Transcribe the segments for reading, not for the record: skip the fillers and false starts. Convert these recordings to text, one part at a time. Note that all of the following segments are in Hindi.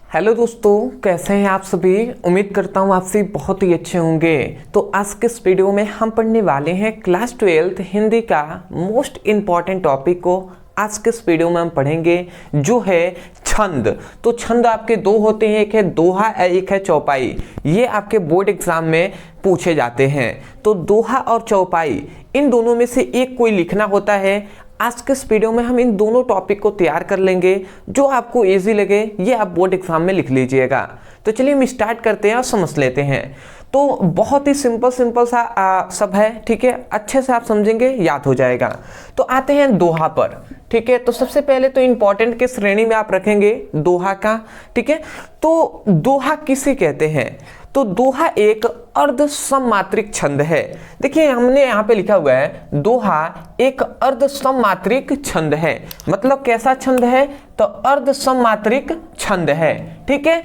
हेलो दोस्तों, कैसे हैं आप सभी। उम्मीद करता हूँ आप सभी बहुत ही अच्छे होंगे। तो आज के इस वीडियो में हम पढ़ने वाले हैं क्लास 12 हिंदी का मोस्ट इम्पॉर्टेंट टॉपिक को। आज के इस वीडियो में हम पढ़ेंगे जो है छंद। तो छंद आपके दो होते हैं, एक है दोहा, एक है चौपाई। ये आपके बोर्ड एग्जाम में पूछे जाते हैं। तो दोहा और चौपाई इन दोनों में से एक कोई लिखना होता है। आज के इस वीडियो में हम इन दोनों टॉपिक को तैयार कर लेंगे। जो आपको इजी लगे ये आप बोर्ड एग्जाम में लिख लीजिएगा। तो चलिए हम स्टार्ट करते हैं और समझ लेते हैं। तो बहुत ही सिंपल सा सब है, ठीक है। अच्छे से आप समझेंगे, याद हो जाएगा। तो आते हैं दोहा पर, ठीक है। तो सबसे पहले तो इंपॉर्टेंट के श्रेणी में आप रखेंगे दोहा का, ठीक है। तो दोहा किसे कहते हैं? तो दोहा एक अर्ध सममात्रिक छंद है। देखिए हमने यहाँ पे लिखा हुआ है दोहा एक अर्ध सममात्रिक छंद है। मतलब कैसा छंद है? तो अर्ध सममात्रिक छंद है, ठीक है।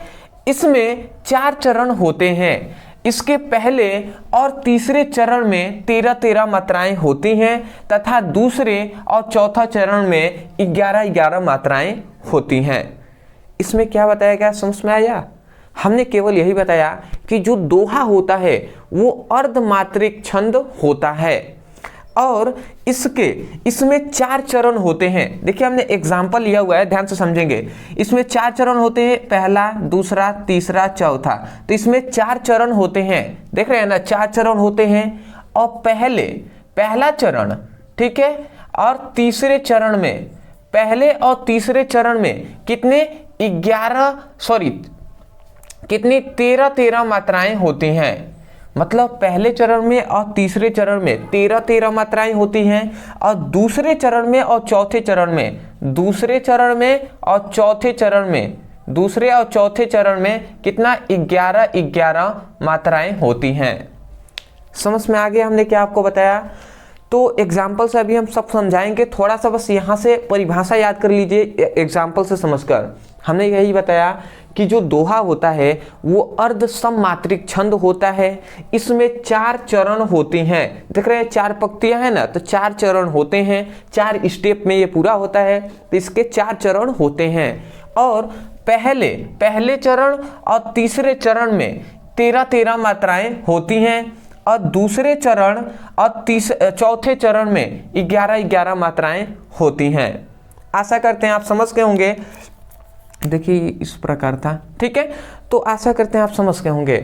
इसमें 4 चरण होते हैं। इसके पहले और तीसरे चरण में 13-13 मात्राएं होती हैं तथा दूसरे और चौथा चरण में 11-11 मात्राएं होती हैं। इसमें क्या बताया गया, समझ में आया? हमने केवल यही बताया कि जो दोहा होता है वो अर्धमात्रिक छंद होता है और इसमें 4 चरण होते हैं। देखिए हमने एग्जाम्पल लिया हुआ है, ध्यान से समझेंगे। इसमें 4 चरण होते हैं, पहला, दूसरा, तीसरा, चौथा। तो इसमें 4 चरण होते हैं, देख रहे हैं ना, 4 चरण होते हैं। और पहला चरण, ठीक है, और तीसरे चरण में, पहले और तीसरे चरण में कितने 13-13 मात्राएं होती हैं। मतलब पहले चरण में और तीसरे चरण में 13-13 मात्राएं होती हैं और दूसरे चरण में और चौथे चरण में, दूसरे और चौथे चरण में कितना 11-11 मात्राएं होती हैं। समझ में आ गया हमने क्या आपको बताया? तो एग्जाम्पल से अभी हम सब समझाएंगे। थोड़ा सा बस यहाँ से परिभाषा याद कर लीजिए एग्जाम्पल से समझकर। हमने यही बताया कि जो दोहा होता है वो अर्ध सममात्रिक छंद होता है। इसमें 4 चरण होते हैं, देख रहे हैं 4 पंक्तियां हैं ना, तो 4 चरण होते हैं। 4 स्टेप में ये पूरा होता है। तो इसके 4 चरण होते हैं और पहले चरण और तीसरे चरण में 13-13 मात्राएं होती हैं और दूसरे चरण और चौथे चरण में 11-11 मात्राएं होती हैं। आशा करते हैं आप समझ गए होंगे। देखिए इस प्रकार था, ठीक है। तो आशा करते हैं आप समझ गए होंगे,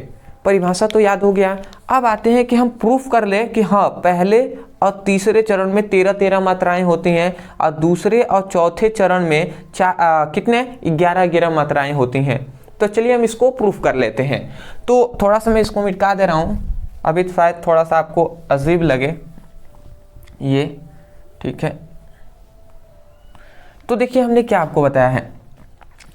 परिभाषा तो याद हो गया। अब आते हैं कि हम प्रूफ कर लें कि हाँ, पहले और तीसरे चरण में 13-13 मात्राएं होती हैं और दूसरे और चौथे चरण में कितने 11-11 मात्राएं होती हैं। तो चलिए हम इसको प्रूफ कर लेते हैं। तो थोड़ा सा मैं इसको मिटा दे रहा हूँ, अभी शायद थोड़ा सा आपको अजीब लगे ये, ठीक है। तो देखिए हमने क्या आपको बताया है,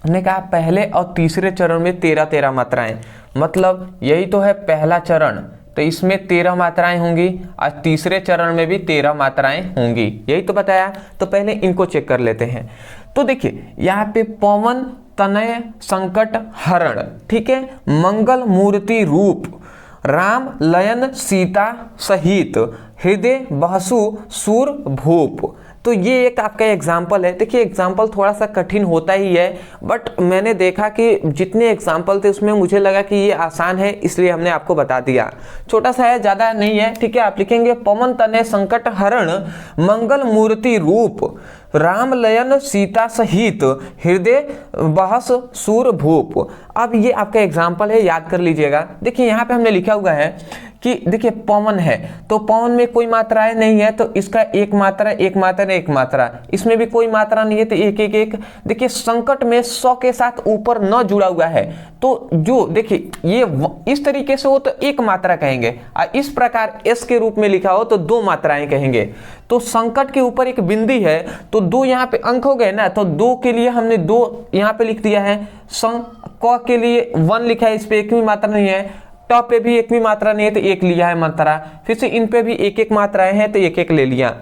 हमने कहा पहले और तीसरे चरण में 13-13 मात्राएं। मतलब यही तो है पहला चरण, तो इसमें 13 मात्राएं होंगी और तीसरे चरण में भी 13 मात्राएं होंगी, यही तो बताया। तो पहले इनको चेक कर लेते हैं। तो देखिए यहाँ पे पवन तनय संकट हरण, ठीक है, मंगल मूर्ति रूप, राम लयन सीता सहित, हृदय बहसु सूर भूप। तो ये एक आपका एग्जाम्पल है। देखिए एग्जाम्पल थोड़ा सा कठिन होता ही है, बट मैंने देखा कि जितने एग्जाम्पल थे उसमें मुझे लगा कि ये आसान है, इसलिए हमने आपको बता दिया। छोटा सा है, ज़्यादा नहीं है, ठीक है। आप लिखेंगे पवन तनय संकट हरण, मंगल मूर्ति रूप, राम लयन सीता सहित, हृदय बहस सूर भूप। अब ये आपका एग्जाम्पल है, याद कर लीजिएगा। देखिए यहाँ पे हमने लिखा हुआ है कि देखिए पवन है, तो पवन में कोई मात्राएं नहीं है, तो इसका एक मात्रा, इसमें भी कोई मात्रा नहीं है, तो एक। देखिए संकट में 100 के साथ ऊपर न जुड़ा हुआ है, तो जो देखिए ये इस तरीके से हो तो एक मात्रा कहेंगे, और इस प्रकार एस के रूप में लिखा हो तो 2 मात्राएं कहेंगे। तो संकट के ऊपर एक बिंदी है, तो 2 यहाँ पे अंक हो गए ना, तो 2 के लिए हमने 2 यहाँ पे लिख दिया है। क के लिए 1 लिखा है, इस पे एक भी मात्रा नहीं है। ट पे भी एक भी मात्रा नहीं है, तो 1 लिया है मात्रा। फिर से इन पे भी 1-1 मात्राएं हैं, तो 1-1 ले लिया।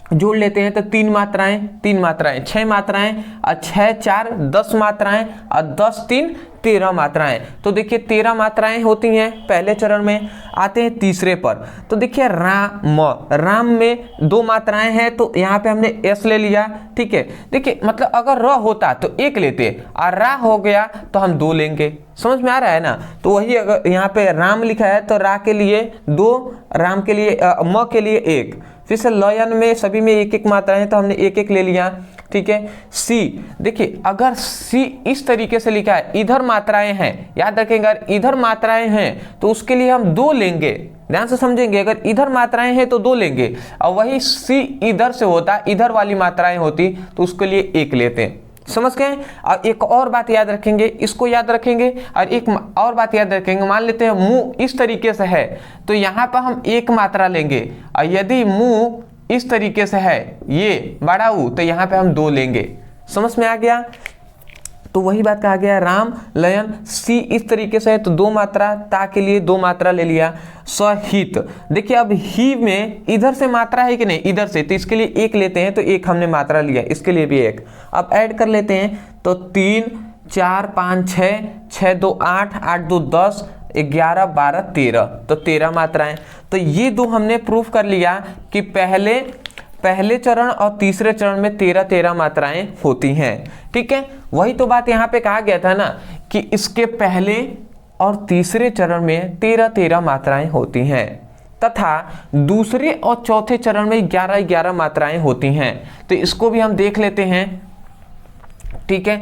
जोड़ लेते हैं तो 3 मात्राएं 6 मात्राएं और 6 4 10 मात्राएं और 10 3 13 मात्राएं। तो देखिए 13 मात्राएं होती हैं पहले चरण में। आते हैं तीसरे पर, तो देखिए राम में 2 मात्राएं हैं तो यहाँ पे हमने एस ले लिया, ठीक है। देखिए मतलब अगर र होता तो 1 लेते और रा हो गया तो हम 2 लेंगे। समझ में आ रहा है ना। तो वही अगर यहाँ पे राम लिखा है तो रा के लिए 2, राम के लिए म के लिए 1। फिर से लयन में सभी में 1-1 मात्रा है तो हमने 1-1 ले लिया, ठीक है। सी, देखिए अगर सी इस तरीके से लिखा है, इधर मात्राएं हैं, याद रखेंगे अगर इधर मात्राएं हैं तो उसके लिए हम 2 लेंगे। ध्यान से समझेंगे, अगर इधर मात्राएं हैं तो 2 लेंगे और वही सी इधर से होता, इधर वाली मात्राएं होती तो उसके लिए 1 लेते हैं। समझ गए। और एक और बात याद रखेंगे, इसको याद रखेंगे और एक और बात याद रखेंगे। मान लेते हैं मुंह इस तरीके से है तो यहाँ पर हम 1 मात्रा लेंगे और यदि मुंह इस तरीके से है ये बड़ा ऊ तो यहाँ पे हम 2 लेंगे। समझ में आ गया। तो वही बात कहा गया, राम लयन सी इस तरीके से है तो 2 मात्रा, ता के लिए 2 मात्रा ले लिया। सहित, देखिए अब ही में इधर से मात्रा है कि नहीं, इधर से, तो इसके लिए 1 लेते हैं तो 1 हमने मात्रा लिया, इसके लिए भी 1। अब ऐड कर लेते हैं तो 3 4 5 6 6 2 8 8 2 10 11 12 13, तो 13 मात्राएं। तो ये 2 हमने प्रूफ कर लिया कि पहले चरण और तीसरे चरण में 13 मात्राएं होती हैं, ठीक है। वही तो बात यहाँ पे कहा गया था ना कि इसके पहले और तीसरे चरण में 13 मात्राएं होती हैं तथा दूसरे और चौथे चरण में 11 मात्राएं होती हैं। तो इसको भी हम देख लेते हैं, ठीक है,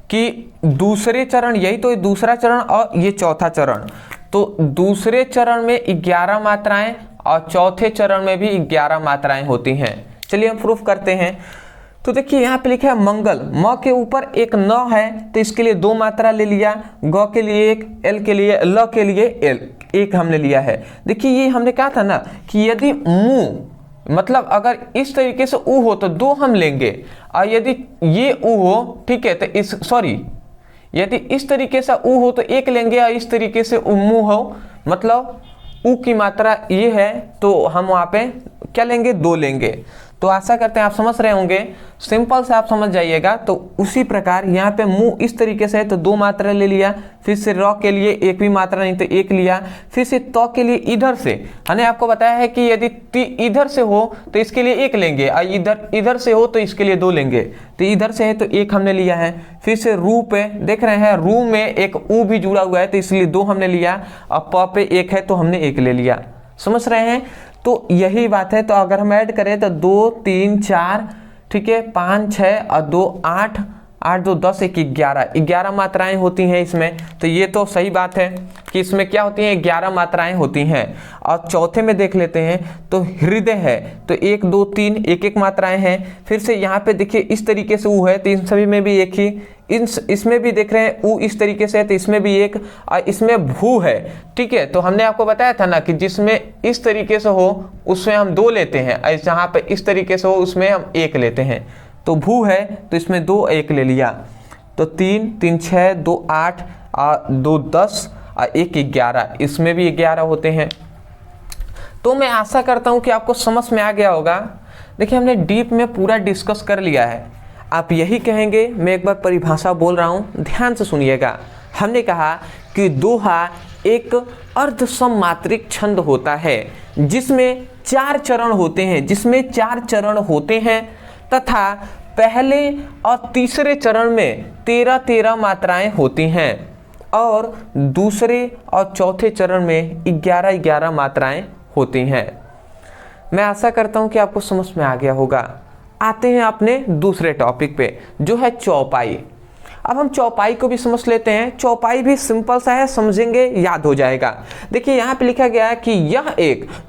कि दूसरे चरण, यही तो दूसरा चरण और ये चौथा चरण, तो दूसरे चरण में 11 मात्राएं और चौथे चरण में भी 11 मात्राएं होती हैं। चलिए हम प्रूफ करते हैं। तो देखिए यहाँ पे लिखा है मंगल, म के ऊपर एक न है तो इसके लिए 2 मात्रा ले लिया, ग के लिए 1, एल के लिए, ल के लिए एल 1 हमने लिया है। देखिए ये हमने कहा था ना कि यदि मुंह मतलब अगर इस तरीके से ऊ हो तो 2 हम लेंगे और यदि ये ऊ हो, ठीक है, तो यदि इस तरीके से ऊ हो तो 1 लेंगे और इस तरीके से मुंह हो मतलब ऊ की मात्रा ये है तो हम वहाँ पे क्या लेंगे, 2 लेंगे। तो आशा करते हैं आप समझ रहे होंगे, सिंपल से आप समझ जाइएगा। तो उसी प्रकार यहाँ पे मुंह इस तरीके से है तो 2 मात्रा ले लिया, फिर से र के लिए 1 भी मात्रा नहीं तो 1 लिया, फिर से त के लिए इधर से हमने आपको बताया है कि यदि इधर से हो तो इसके लिए 1 लेंगे और इधर से हो तो इसके लिए 2 लेंगे। तो इधर से है तो 1 हमने लिया है। फिर से रू पे देख रहे हैं, रू में एक ऊ भी जुड़ा हुआ है तो इसलिए 2 हमने लिया और प पे 1 है तो हमने 1 ले लिया। समझ रहे हैं। तो यही बात है। तो अगर हम ऐड करें तो 2 3 4, ठीक है, 5 6 और 2 8, 8 2 10 1 11 मात्राएं होती हैं इसमें। तो ये तो सही बात है कि इसमें क्या होती हैं, 11 मात्राएं होती हैं। और चौथे में देख लेते हैं तो हृदय है तो 1 2 3 1 मात्राएं हैं। फिर से यहाँ पे देखिए इस तरीके से ऊ है तो इन सभी में भी 1 ही, इसमें भी देख रहे हैं ऊ इस तरीके से है तो इसमें भी 1 और इसमें भू है, ठीक है। तो हमने आपको बताया था ना कि जिसमें इस तरीके से हो उसमें हम 2 लेते हैं और जहाँ पे इस तरीके से हो उसमें हम 1 लेते हैं। तो भू है तो इसमें 2 1 ले लिया। तो 3 3 6 2 8 और 2 10 और 1 11, इसमें भी 11 होते हैं। तो मैं आशा करता हूँ कि आपको समझ में आ गया होगा। देखिए हमने डीप में पूरा डिस्कस कर लिया है। आप यही कहेंगे, मैं एक बार परिभाषा बोल रहा हूँ, ध्यान से सुनिएगा। हमने कहा कि दोहा एक अर्धसममात्रिक छंद होता है जिसमें 4 चरण होते हैं, तथा पहले और तीसरे चरण में 13 मात्राएं होती हैं और दूसरे और चौथे चरण में 11 मात्राएं होती हैं। मैं आशा करता हूं कि आपको समझ में आ गया होगा। आते हैं अपने दूसरे टॉपिक पे जो है चौपाई। अब हम चौपाई को भी समझ लेते हैं। चौपाई भी सिंपल सा है, समझेंगे याद हो जाएगा। देखिए यहाँ पे लिखा गया है कि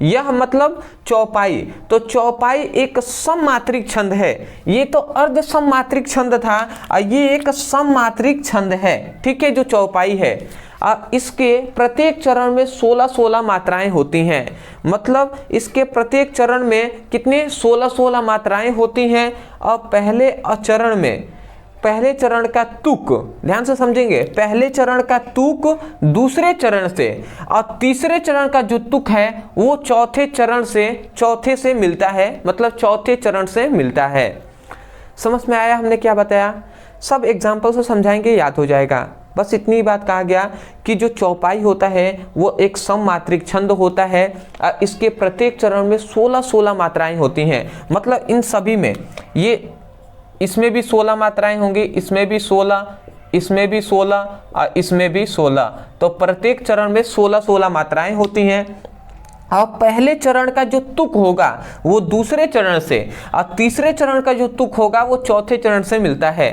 यह मतलब चौपाई। तो चौपाई एक सममात्रिक छंद है। ये तो अर्ध सममात्रिक छंद था और ये एक सममात्रिक छंद है, ठीक है, जो चौपाई है। इसके प्रत्येक चरण में 16 मात्राएं होती हैं। मतलब इसके प्रत्येक चरण में कितने 16 मात्राएं होती हैं। और पहले चरण में पहले चरण का तुक, ध्यान से समझेंगे, पहले चरण का तुक दूसरे चरण से और तीसरे चरण का जो तुक है वो चौथे से मिलता है, मतलब चौथे चरण से मिलता है। समझ में आया हमने क्या बताया? सब एग्जाम्पल से समझाएंगे, याद हो जाएगा। बस इतनी बात कहा गया कि जो चौपाई होता है वो एक सममात्रिक छंद होता है। इसके प्रत्येक चरण में 16 मात्राएं होती हैं, मतलब इन सभी में ये, इसमें भी 16 मात्राएं होंगी, इसमें भी 16, इसमें भी 16 और इसमें भी 16, तो प्रत्येक चरण में 16 मात्राएं होती हैं। और पहले चरण का जो तुक होगा वो दूसरे चरण से और तीसरे चरण का जो तुक होगा वो चौथे चरण से मिलता है।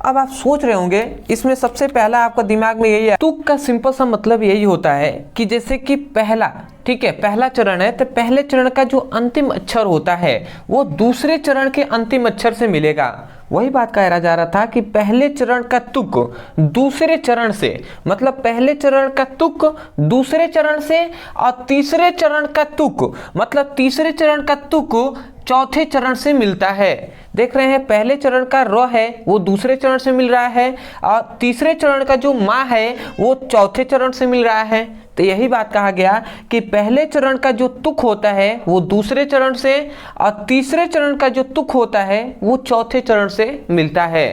अब आप सोच रहे होंगे, इसमें सबसे पहला आपका दिमाग में यही है, तुक का सिंपल सा मतलब यही होता है कि जैसे कि पहला, ठीक है, पहला चरण है तो पहले चरण का जो अंतिम अक्षर होता है वो दूसरे चरण के अंतिम अक्षर से मिलेगा। वही बात कहा जा रहा था कि पहले चरण का तुक दूसरे चरण से, मतलब पहले चरण का तुक दूसरे चरण से और तीसरे चरण का तुक, मतलब तीसरे चरण का तुक चौथे चरण से मिलता है। देख रहे हैं, पहले चरण का र है वो दूसरे चरण से मिल रहा है और तीसरे चरण का जो मा है वो चौथे चरण से मिल रहा है। तो यही बात कहा गया कि पहले चरण का जो तुक होता है वो दूसरे चरण से और तीसरे चरण का जो तुक होता है वो चौथे चरण से मिलता है।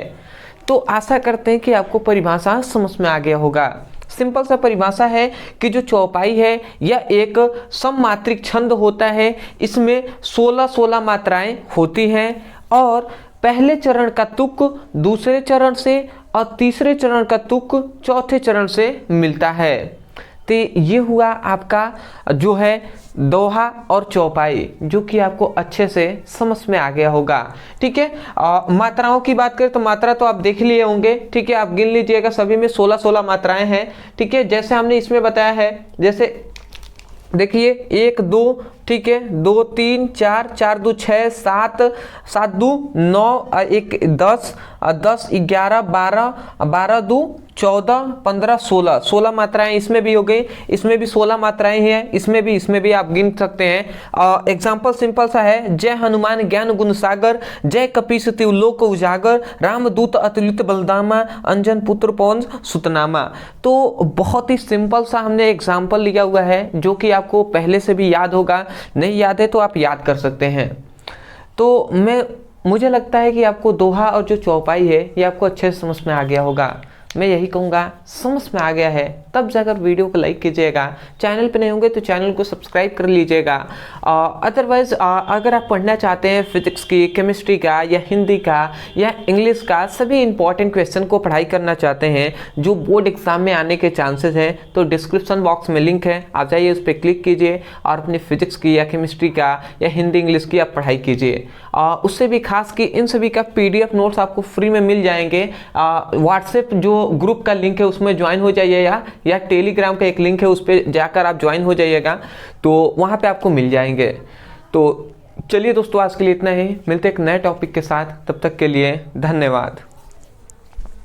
तो आशा करते हैं कि आपको परिभाषा समझ में आ गया होगा। सिंपल सा परिभाषा है कि जो चौपाई है यह एक सममात्रिक छंद होता है, इसमें 16 मात्राएं होती हैं और पहले चरण का तुक दूसरे चरण से और तीसरे चरण का तुक चौथे चरण से मिलता है। तो ये हुआ आपका जो है दोहा और चौपाई, जो कि आपको अच्छे से समझ में आ गया होगा। ठीक है, मात्राओं की बात करें तो मात्रा तो आप देख लिए होंगे, ठीक है, आप गिन लीजिएगा, सभी में 16 मात्राएं हैं। ठीक है, जैसे हमने इसमें बताया है, जैसे देखिए 1 2, ठीक है, 2 3 4, 4 2 6, 7 7 2 9, 1 10, 10 11 12, 12 2 14, 15 16 मात्राएं इसमें भी हो गई, इसमें भी 16 मात्राएं हैं, इसमें भी आप गिन सकते हैं। एग्जाम्पल सिंपल सा है, जय हनुमान ज्ञान गुण सागर, जय कपीस तिवलोक उजागर, रामदूत अतुलित बलदामा, अंजन पुत्र पवन सुतनामा। तो बहुत ही सिंपल सा हमने एग्जाम्पल लिया हुआ है, जो कि आपको पहले से भी याद होगा, नहीं याद है तो आप याद कर सकते हैं। तो मुझे लगता है कि आपको दोहा और जो चौपाई है ये आपको अच्छे से समझ में आ गया होगा। मैं यही कहूँगा, समझ में आ गया है तब जाकर वीडियो को लाइक कीजिएगा, चैनल पे नहीं होंगे तो चैनल को सब्सक्राइब कर लीजिएगा। अदरवाइज अगर आप पढ़ना चाहते हैं फिजिक्स की, केमिस्ट्री का या हिंदी का या इंग्लिश का सभी इंपॉर्टेंट क्वेश्चन को पढ़ाई करना चाहते हैं जो बोर्ड एग्जाम में आने के चांसेस हैं, तो डिस्क्रिप्शन बॉक्स में लिंक है, आप जाइए उस पर क्लिक कीजिए और अपने फिजिक्स की या केमिस्ट्री का या हिंदी इंग्लिश की आप पढ़ाई कीजिए। उससे भी खास कि इन सभी का PDF नोट्स आपको फ्री में मिल जाएंगे। व्हाट्सएप जो ग्रुप का लिंक है उसमें ज्वाइन हो जाइए या टेलीग्राम का एक लिंक है उस पर जाकर आप ज्वाइन हो जाइएगा, तो वहाँ पे आपको मिल जाएंगे। तो चलिए दोस्तों, आज के लिए इतना ही, मिलते हैं एक नए टॉपिक के साथ, तब तक के लिए धन्यवाद।